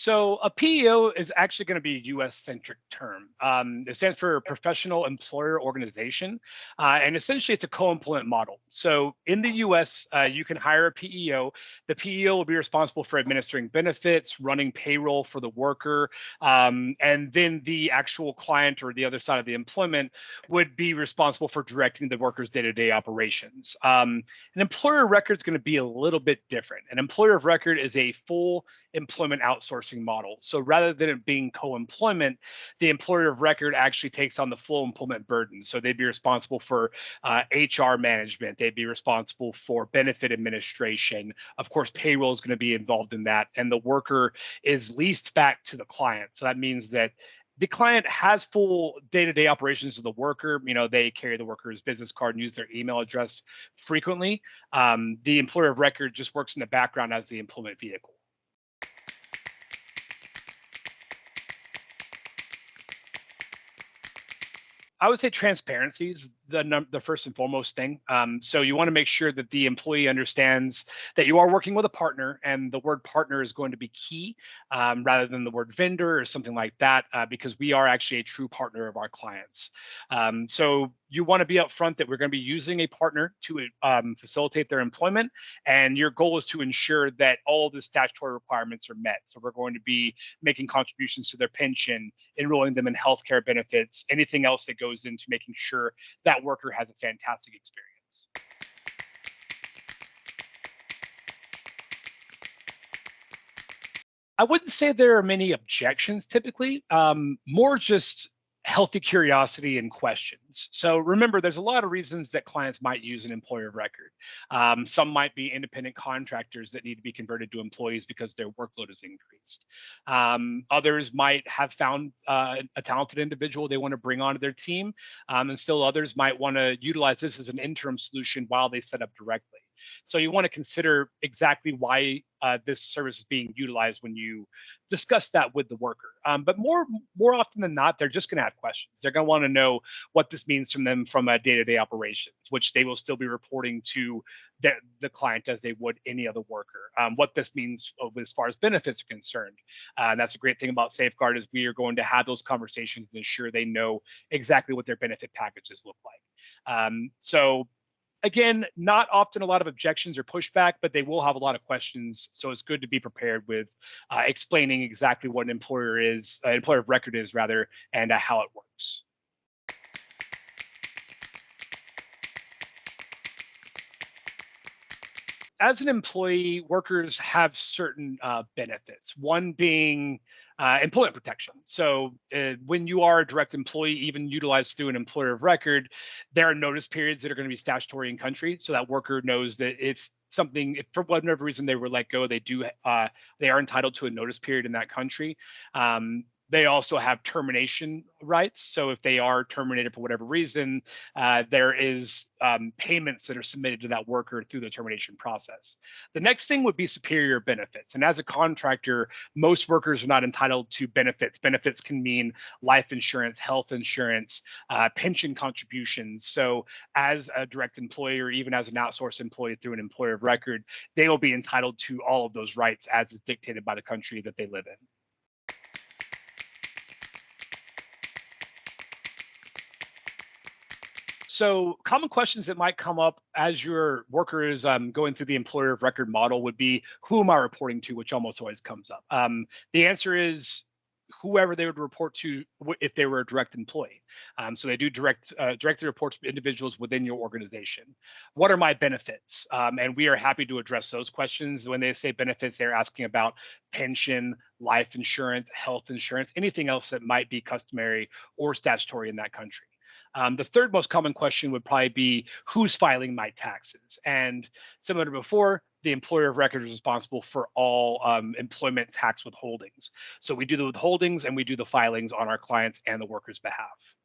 So a PEO is actually going to be a US-centric term. It stands for Professional Employer Organization, and essentially it's a co-employment model. So in the US, you can hire a PEO. The PEO will be responsible for administering benefits, running payroll for the worker, and then the actual client or the other side of the employment would be responsible for directing the worker's day-to-day operations. An employer of record is going to be a little bit different. An employer of record is a full employment outsourcing model. So rather than it being co-employment, the employer of record actually takes on the full employment burden. So they'd be responsible for HR management. They'd be responsible for benefit administration. Of course, payroll is going to be involved in that. And the worker is leased back to the client. So that means that the client has full day-to-day operations of the worker. You know, they carry the worker's business card and use their email address frequently. The employer of record just works in the background as the employment vehicle. I would say transparency is the first and foremost thing. So you want to make sure that the employee understands that you are working with a partner, and the word partner is going to be key rather than the word vendor or something like that, because we are actually a true partner of our clients. So you want to be upfront that we're going to be using a partner to facilitate their employment, and your goal is to ensure that all the statutory requirements are met. So we're going to be making contributions to their pension, enrolling them in healthcare benefits, anything else that goes into making sure that worker has a fantastic experience. I wouldn't say there are many objections typically, more just healthy curiosity and questions. So remember, there's a lot of reasons that clients might use an employer of record. Some might be independent contractors that need to be converted to employees because their workload is increased. Others might have found a talented individual they want to bring onto their team, and still others might want to utilize this as an interim solution while they set up directly. So you want to consider exactly why this service is being utilized when you discuss that with the worker. But more often than not, they're just going to have questions. They're going to want to know what this means from them from a day-to-day operations, which they will still be reporting to the client as they would any other worker. What this means as far as benefits are concerned. And that's a great thing about Safeguard is we are going to have those conversations and ensure they know exactly what their benefit packages look like. So again, not often a lot of objections or pushback, but they will have a lot of questions. So it's good to be prepared with explaining exactly what an employer of record is rather, and how it works. As an employee, workers have certain benefits. One being employment protection. So when you are a direct employee, even utilized through an employer of record, there are notice periods that are going to be statutory in country. So that worker knows that if for whatever reason they were let go, they are entitled to a notice period in that country. They also have termination rights. So if they are terminated for whatever reason, there is payments that are submitted to that worker through the termination process. The next thing would be superior benefits. And as a contractor, most workers are not entitled to benefits. Benefits can mean life insurance, health insurance, pension contributions. So as a direct employee or even as an outsourced employee through an employer of record, they will be entitled to all of those rights as is dictated by the country that they live in. So common questions that might come up as your worker is going through the employer of record model would be, who am I reporting to, which almost always comes up. The answer is whoever they would report to if they were a direct employee. So they do directly report to individuals within your organization. What are my benefits? And we are happy to address those questions. When they say benefits, they're asking about pension, life insurance, health insurance, anything else that might be customary or statutory in that country. The third most common question would probably be, who's filing my taxes? And similar to before, the employer of record is responsible for all employment tax withholdings. So we do the withholdings and we do the filings on our clients and the workers' behalf.